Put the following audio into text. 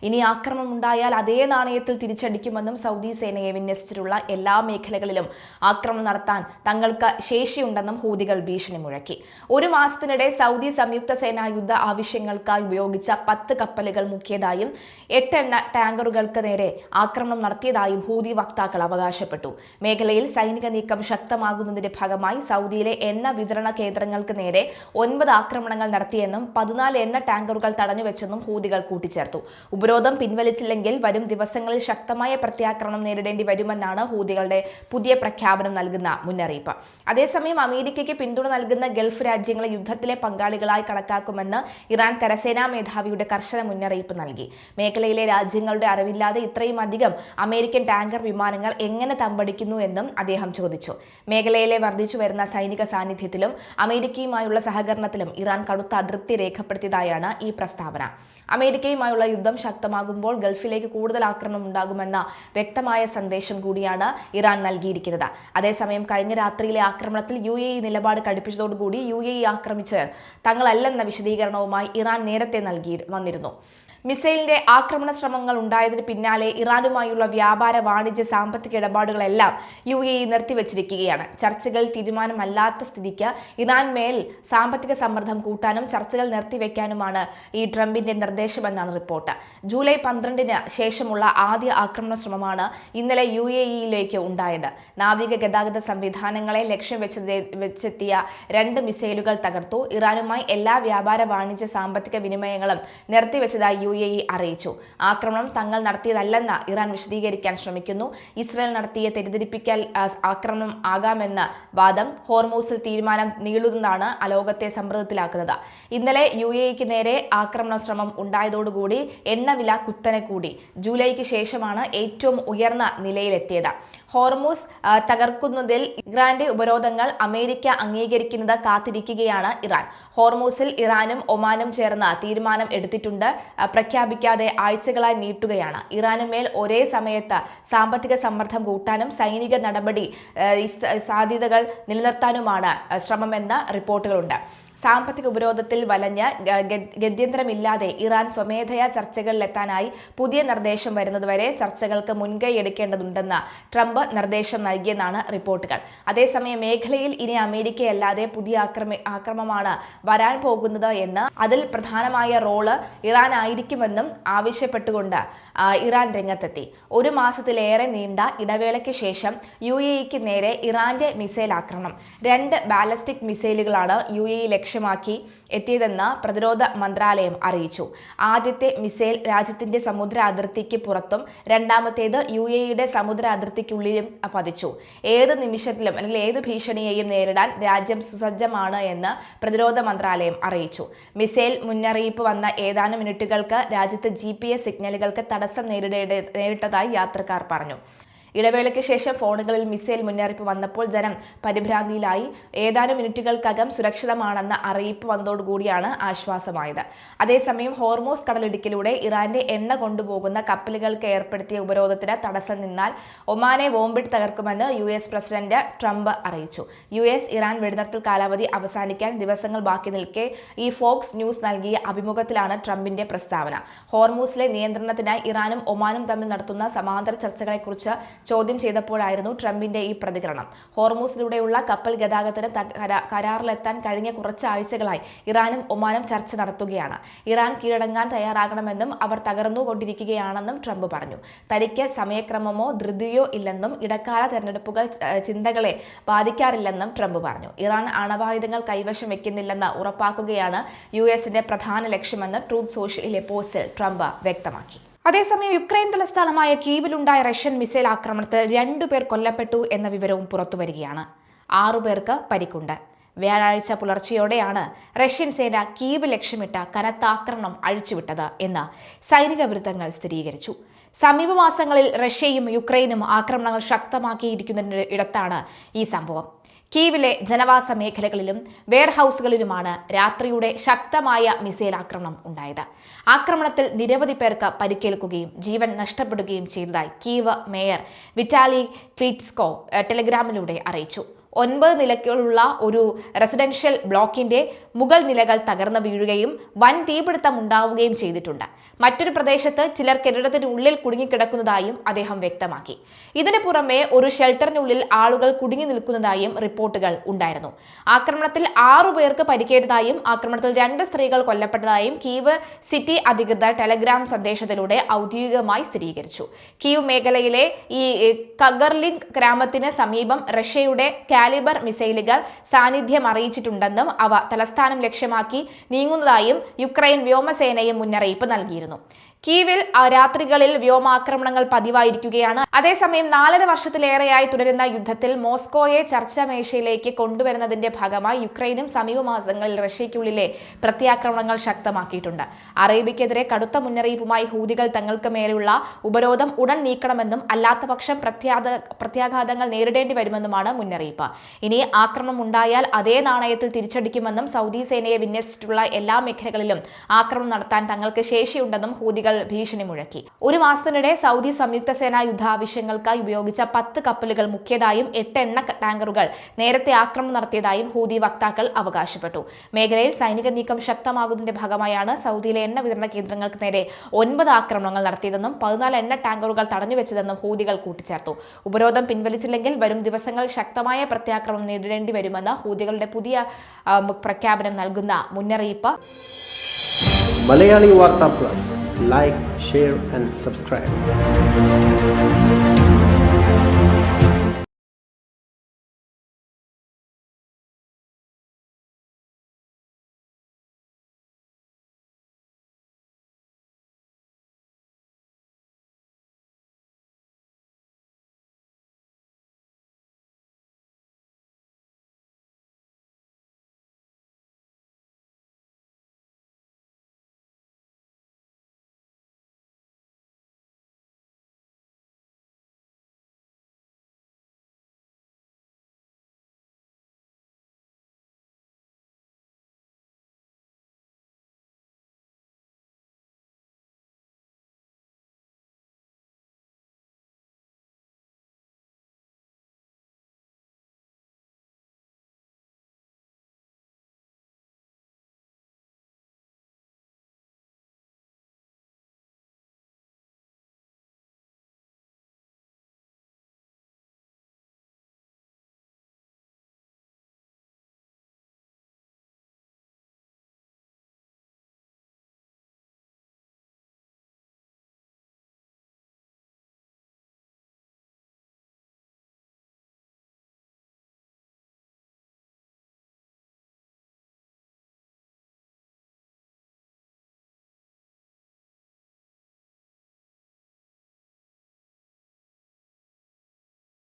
ഇനി ആക്രമണം ഉണ്ടായാൽ അതേ നാണയത്തിൽ തിരിച്ചടിക്കുമെന്നും സൗദി സേനയെ വിന്യസിച്ചിട്ടുള്ള എല്ലാ മേഖലകളിലും ആക്രമണം നടത്താൻ തങ്ങൾക്ക് ശേഷിയുണ്ടെന്നും ഹൂതികൾ ഭീഷണി മുഴക്കി. ഒരു മാസത്തിനിടെ സൗദി സംയുക്ത സേന യുദ്ധ ആവശ്യങ്ങൾക്കായി ഉപയോഗിച്ച 10 കപ്പലുകൾ മുക്കിയതായും 8 ടാങ്കറുകൾക്ക് നേരെ ആക്രമണം നടത്തിയതായും ഹൂതി വക്താക്കൾ അവകാശപ്പെട്ടു. മേഖലയിൽ സൈനിക നീക്കം ശക്തമാകുന്നതിന്റെ ഭാഗമായി സൗദിയിലെ എണ്ണ വിതരണ കേന്ദ്രങ്ങൾക്ക് നേരെ 9 ആക്രമണങ്ങൾ നടത്തിയെന്നും 14 എണ്ണ ടാങ്കറുകൾ തടഞ്ഞുവെച്ചെന്നും ഹൂതികൾ കൂട്ടിച്ചേർത്തു. ഉപരോധം പിൻവലിച്ചില്ലെങ്കിൽ വരും ദിവസങ്ങളിൽ ശക്തമായ പ്രത്യാക്രമണം നേരിടേണ്ടി വരുമെന്നാണ് ഹൂതികളുടെ പുതിയ പ്രഖ്യാപനം നൽകുന്ന മുന്നറിയിപ്പ്. അതേസമയം അമേരിക്കയ്ക്ക് പിന്തുണ നൽകുന്ന ഗൾഫ് രാജ്യങ്ങളെ യുദ്ധത്തിലെ പങ്കാളികളായി കണക്കാക്കുമെന്ന് ഇറാൻ കരസേനാ മേധാവിയുടെ കർശന മുന്നറിയിപ്പ് നൽകി. മേഖലയിലെ രാജ്യങ്ങളുടെ അറിവില്ലാതെ ഇത്രയും അധികം അമേരിക്കൻ ടാങ്കർ വിമാനങ്ങൾ എങ്ങനെ തമ്പടിക്കുന്നു എന്നും അദ്ദേഹം ചോദിച്ചു. മേഖലയിലെ വർദ്ധിച്ചു വരുന്ന സൈനിക സാന്നിധ്യത്തിലും അമേരിക്കയുമായുള്ള സഹകരണത്തിലും ഇറാൻ കടുത്ത അതൃപ്തി രേഖപ്പെടുത്തിയതായാണ് ഈ പ്രസ്താവന. അമേരിക്കയുമായുള്ള യുദ്ധം ശക്തമാകുമ്പോൾ ഗൾഫിലേക്ക് കൂടുതൽ ആക്രമണം ഉണ്ടാകുമെന്ന വ്യക്തമായ സന്ദേശം കൂടിയാണ് ഇറാൻ നൽകിയിരിക്കുന്നത്. അതേസമയം കഴിഞ്ഞ രാത്രിയിലെ ആക്രമണത്തിൽ UAE നിലപാട് കടുപ്പിച്ചതോടുകൂടി UAE ആക്രമിച്ച് തങ്ങളല്ലെന്ന വിശദീകരണവുമായി ഇറാൻ നേരത്തെ വന്നിരുന്നു. മിസൈലിന്റെ ആക്രമണ ശ്രമങ്ങൾ ഉണ്ടായതിന് പിന്നാലെ ഇറാനുമായുള്ള വ്യാപാര, വാണിജ്യ, സാമ്പത്തിക ഇടപാടുകളെല്ലാം UAE നിർത്തിവച്ചിരിക്കുകയാണ്. ചർച്ചകൾ തീരുമാനമല്ലാത്ത സ്ഥിതിക്ക് ഇറാൻ മേൽ സാമ്പത്തിക സമ്മർദ്ദം കൂട്ടാനും ചർച്ചകൾ നിർത്തിവെക്കാനുമാണ് ഈ ട്രംപിന്റെ നിർദ്ദേശമെന്നാണ് റിപ്പോർട്ട്. ജൂലൈ 12-ന് ശേഷമുള്ള ആദ്യ ആക്രമണ ശ്രമമാണ് ഇന്നലെ UAE-യിലേക്ക് ഉണ്ടായത്. നാവിക ഗതാഗത സംവിധാനങ്ങളെ ലക്ഷ്യം വെച്ചെത്തിയ 2 മിസൈലുകൾ തകർത്തു. ഇറാനുമായി എല്ലാ വ്യാപാര, വാണിജ്യ, സാമ്പത്തിക വിനിമയങ്ങളും നിർത്തിവെച്ചതായി UAE അറിയിച്ചു. ആക്രമണം തങ്ങൾ നടത്തിയതല്ലെന്ന് ഇറാൻ വിശദീകരിക്കാൻ ശ്രമിക്കുന്നു. ഇസ്രായേൽ നടത്തിയ തെറ്റിദ്ധരിപ്പിക്കൽ ആക്രമണം ആകാമെന്ന വാദം ഹോർമൂസിൽ തീരുമാനം നീളുന്നതാണ് ലോകത്തെ സമ്മർദ്ദത്തിലാക്കുന്നത്. ഇന്നലെ UAE-ക്ക് നേരെ ആക്രമണ ശ്രമം ഉണ്ടായതോടുകൂടി എണ്ണവില കുത്തനെ കൂടി. ജൂലൈക്ക് ശേഷമാണ് ഏറ്റവും ഉയർന്ന നിലയിലെത്തിയത്. ഹോർമൂസ് തകർക്കുന്നതിൽ ഇറാന്റെ ഉപരോധങ്ങൾ അമേരിക്ക അംഗീകരിക്കുന്നത് കാത്തിരിക്കുകയാണ് ഇറാൻ. ഹോർമൂസിൽ ഇറാനും ഒമാനും ചേർന്ന് തീരുമാനം എടുത്തിട്ടുണ്ട്. പ്രഖ്യാപിക്കാതെ ആഴ്ചകളായി നീട്ടുകയാണ്. ഇറാനുമേൽ ഒരേ സമയത്ത് സാമ്പത്തിക സമ്മർദ്ദം കൂട്ടാനും സൈനിക നടപടി സാധ്യതകൾ നിലനിർത്താനുമാണ് ശ്രമമെന്ന് റിപ്പോർട്ടുകളുണ്ട്. സാമ്പത്തിക ഉപരോധത്തിൽ വലഞ്ഞ് ഗത്യന്തരമില്ലാതെ ഇറാൻ സ്വമേധയാ ചർച്ചകളിലെത്താനായി പുതിയ നിർദ്ദേശം വരുന്നതുവരെ ചർച്ചകൾക്ക് മുൻകൈ എടുക്കേണ്ടതുണ്ടെന്ന് ട്രംപ് നിർദ്ദേശം നൽകിയെന്നാണ് റിപ്പോർട്ടുകൾ. അതേസമയം മേഖലയിൽ ഇനി അമേരിക്കയല്ലാതെ പുതിയ ആക്രമണമാണ് വരാൻ പോകുന്നത് എന്ന് അതിൽ പ്രധാനമായ റോള് ഇറാൻ ആയിരിക്കുമെന്നും ആവശ്യപ്പെട്ടുകൊണ്ട് ഇറാൻ രംഗത്തെത്തി. ഒരു മാസത്തിലേറെ നീണ്ട ഇടവേളയ്ക്ക് ശേഷം UAE-ക്ക് നേരെ ഇറാന്റെ മിസൈൽ ആക്രമണം. 2 ബാലിസ്റ്റിക് മിസൈലുകളാണ് UAE ലക്ഷ്യമാക്കി എത്തിയതെന്ന് പ്രതിരോധ മന്ത്രാലയം അറിയിച്ചു. ആദ്യത്തെ മിസൈൽ രാജ്യത്തിന്റെ സമുദ്ര അതിർത്തിക്ക് പുറത്തും രണ്ടാമത്തേത് UAE-യുടെ സമുദ്ര അതിർത്തിക്കുള്ളിലും പതിച്ചു. ഏത് നിമിഷത്തിലും അല്ലെങ്കിൽ ഏത് ഭീഷണിയെയും നേരിടാൻ രാജ്യം സുസജ്ജമാണ് എന്ന് പ്രതിരോധ മന്ത്രാലയം അറിയിച്ചു. മിസൈൽ മുന്നറിയിപ്പ് വന്ന ഏതാനും മിനിറ്റുകൾക്ക് രാജ്യത്ത് GPS സിഗ്നലുകൾക്ക് തടസ്സം നേരിട്ടതായി യാത്രക്കാർ പറഞ്ഞു. ഇടവേളയ്ക്ക് ശേഷം ഫോണുകളിൽ മിസൈൽ മുന്നറിയിപ്പ് വന്നപ്പോൾ ജനം പരിഭ്രാന്തിയിലായി. ഏതാനും മിനിറ്റുകൾക്കകം സുരക്ഷിതമാണെന്ന അറിയിപ്പ് വന്നതോടുകൂടിയാണ് ആശ്വാസമായത്. അതേസമയം ഹോർമൂസ് കടലിടുക്കിലൂടെ ഇറാന്റെ എണ്ണ കൊണ്ടുപോകുന്ന കപ്പലുകൾക്ക് ഏർപ്പെടുത്തിയ ഉപരോധത്തിന് തടസ്സം നിന്നാൽ ഒമാനെ ബോംബിട്ട് തകർക്കുമെന്ന് US പ്രസിഡന്റ് ട്രംപ് അറിയിച്ചു. US-ഇറാൻ വെടിനിർത്തൽ കാലാവധി അവസാനിക്കാൻ ദിവസങ്ങൾ ബാക്കി നിൽക്കെ ഈ ഫോക്സ് ന്യൂസ് നൽകിയ അഭിമുഖത്തിലാണ് ട്രംപിന്റെ പ്രസ്താവന. ഹോർമൂസിലെ നിയന്ത്രണത്തിനായി ഇറാനും ഒമാനും തമ്മിൽ നടത്തുന്ന സമാന്തര ചർച്ചകളെക്കുറിച്ച് ചോദ്യം ചെയ്തപ്പോഴായിരുന്നു ട്രംപിന്റെ ഈ പ്രതികരണം. ഹോർമൂസിലൂടെയുള്ള കപ്പൽ ഗതാഗതത്തിന് കരാറിലെത്താൻ കഴിഞ്ഞ കുറച്ച് ആഴ്ചകളായി ഇറാനും ഒമാനും ചർച്ച നടത്തുകയാണ്. ഇറാൻ കീഴടങ്ങാൻ തയ്യാറാകണമെന്നും അവർ തകർന്നുകൊണ്ടിരിക്കുകയാണെന്നും ട്രംപ് പറഞ്ഞു. തനിക്ക് സമയക്രമമോ ധൃതിയോ ഇല്ലെന്നും ഇടക്കാല തെരഞ്ഞെടുപ്പുകൾ ചിന്തകളെ ബാധിക്കാറില്ലെന്നും ട്രംപ് പറഞ്ഞു. ഇറാൻ ആണവായുധങ്ങൾ കൈവശം വെക്കുന്നില്ലെന്ന് ഉറപ്പാക്കുകയാണ് US-ന്റെ പ്രധാന ലക്ഷ്യമെന്ന് ട്രൂത്ത് സോഷ്യലിലെ പോസ്റ്റിൽ ട്രംപ് വ്യക്തമാക്കി. അതേസമയം യുക്രൈൻ തലസ്ഥാനമായ കീവിലുണ്ടായ റഷ്യൻ മിസൈൽ ആക്രമണത്തിൽ 2 പേർ കൊല്ലപ്പെട്ടു എന്ന വിവരവും പുറത്തുവരികയാണ്. 6 പേർക്ക് പരിക്കുണ്ട്. വ്യാഴാഴ്ച പുലർച്ചെയോടെയാണ് റഷ്യൻ സേന കീവ് ലക്ഷ്യമിട്ട കനത്ത ആക്രമണം അഴിച്ചുവിട്ടത് എന്ന് സൈനിക വൃത്തങ്ങൾ സ്ഥിരീകരിച്ചു. സമീപ മാസങ്ങളിൽ റഷ്യയും യുക്രൈനും ആക്രമണങ്ങൾ ശക്തമാക്കിയിരിക്കുന്നതിനിടത്താണ് ഈ സംഭവം. കീവിലെ ജനവാസ മേഖലകളിലും വെയർഹൌസുകളിലുമാണ് രാത്രിയുടെ ശക്തമായ മിസൈൽ ആക്രമണം ഉണ്ടായത്. ആക്രമണത്തിൽ നിരവധി പേർക്ക് പരിക്കേൽക്കുകയും ജീവൻ നഷ്ടപ്പെടുകയും ചെയ്തതായി കീവ് മേയർ വിറ്റാലി ക്ലീറ്റ്സ്കോ ടെലിഗ്രാമിലൂടെ അറിയിച്ചു. 9 നിലകളുള്ള ഒരു റെസിഡൻഷ്യൽ ബ്ലോക്കിന്റെ മുകൾ നിലകൾ തകർന്നു വീഴുകയും വൻ തീപിടുത്തം ഉണ്ടാവുകയും ചെയ്തിട്ടുണ്ട്. മറ്റൊരു പ്രദേശത്ത് ചിലർ കെട്ടിടത്തിനുള്ളിൽ കുടുങ്ങിക്കിടക്കുന്നതായും അദ്ദേഹം വ്യക്തമാക്കി. ഇതിനു പുറമെ ഒരു ഷെൽട്ടറിനുള്ളിൽ ആളുകൾ കുടുങ്ങി നിൽക്കുന്നതായും റിപ്പോർട്ടുകൾ ഉണ്ടായിരുന്നു. ആക്രമണത്തിൽ 6 പേർക്ക് പരിക്കേറ്റതായും ആക്രമണത്തിൽ 2 സ്ത്രീകൾ കൊല്ലപ്പെട്ടതായും കീവ് സിറ്റി അധികൃതർ ടെലഗ്രാം സന്ദേശത്തിലൂടെ ഔദ്യോഗികമായി സ്ഥിരീകരിച്ചു. കീവ് മേഖലയിലെ ഈ കഗർലിങ്ക് ഗ്രാമത്തിന് സമീപം റഷ്യയുടെ കാലിബർ മിസൈലുകൾ സാന്നിധ്യം അറിയിച്ചിട്ടുണ്ടെന്നും അവ തലസ്ഥാനം ലക്ഷ്യമാക്കി നീങ്ങുന്നതായും യുക്രൈൻ വ്യോമസേനയും മുന്നറിയിപ്പ് നൽകിയിരുന്നു. കീവിൽ രാത്രികളിൽ വ്യോമാക്രമണങ്ങൾ പതിവായിരിക്കുകയാണ്. അതേസമയം 4.5 വർഷത്തിലേറെയായി തുടരുന്ന യുദ്ധത്തിൽ മോസ്കോയെ ചർച്ചാ മേശയിലേക്ക് കൊണ്ടുവരുന്നതിന്റെ ഭാഗമായി യുക്രൈനും സമീപ മാസങ്ങളിൽ റഷ്യയ്ക്കുള്ളിലെ പ്രത്യാക്രമണങ്ങൾ ശക്തമാക്കിയിട്ടുണ്ട്. അറേബ്യക്കെതിരെ കടുത്ത മുന്നറിയിപ്പുമായി ഹൂതികൾ തങ്ങൾക്ക് മേലുള്ള ഉപരോധം ഉടൻ നീക്കണമെന്നും അല്ലാത്തപക്ഷം പ്രത്യാഘാതങ്ങൾ നേരിടേണ്ടി വരുമെന്നുമാണ് മുന്നറിയിപ്പ്. ഇനി ആക്രമണം ഉണ്ടായാൽ അതേ നാണയത്തിൽ തിരിച്ചടിക്കുമെന്നും സൗദി സേനയെ വിന്യസിച്ചിട്ടുള്ള എല്ലാ മേഖലകളിലും ആക്രമണം നടത്താൻ തങ്ങൾക്ക് ശേഷിയുണ്ടെന്നും ഹൂതികൾ ഭീഷണി മുഴക്കി. 1 മാസത്തിനിടെ സൗദി സംയുക്ത സേനാ യുദ്ധാവശ്യങ്ങൾക്കായി ഉപയോഗിച്ച 10 കപ്പലുകൾ മുക്കിയതായും 8 എണ്ണ ടാങ്കറുകൾ നേരത്തെ ആക്രമണം നടത്തിയതായും ഹൂതി വക്താക്കൾ അവകാശപ്പെട്ടു. മേഖലയിൽ സൈനിക നീക്കം ശക്തമാകുന്നതിന്റെ ഭാഗമായാണ് സൗദിയിലെ എണ്ണ വിതരണ കേന്ദ്രങ്ങൾക്ക് നേരെ 9 ആക്രമണങ്ങൾ നടത്തിയതെന്നും 14 എണ്ണ ടാങ്കറുകൾ തടഞ്ഞുവെച്ചതെന്നും ഹൂതികൾ കൂട്ടിച്ചേർത്തു. ഉപരോധം പിൻവലിച്ചില്ലെങ്കിൽ വരും ദിവസങ്ങളിൽ ശക്തമായ പ്രത്യാക്രമണം നേരിടേണ്ടി വരുമെന്ന് ഹൂതികളുടെ പുതിയ പ്രഖ്യാപനം നൽകുന്ന മുന്നറിയിപ്പ്. മലയാളി വാർത്ത plus, like, share and subscribe.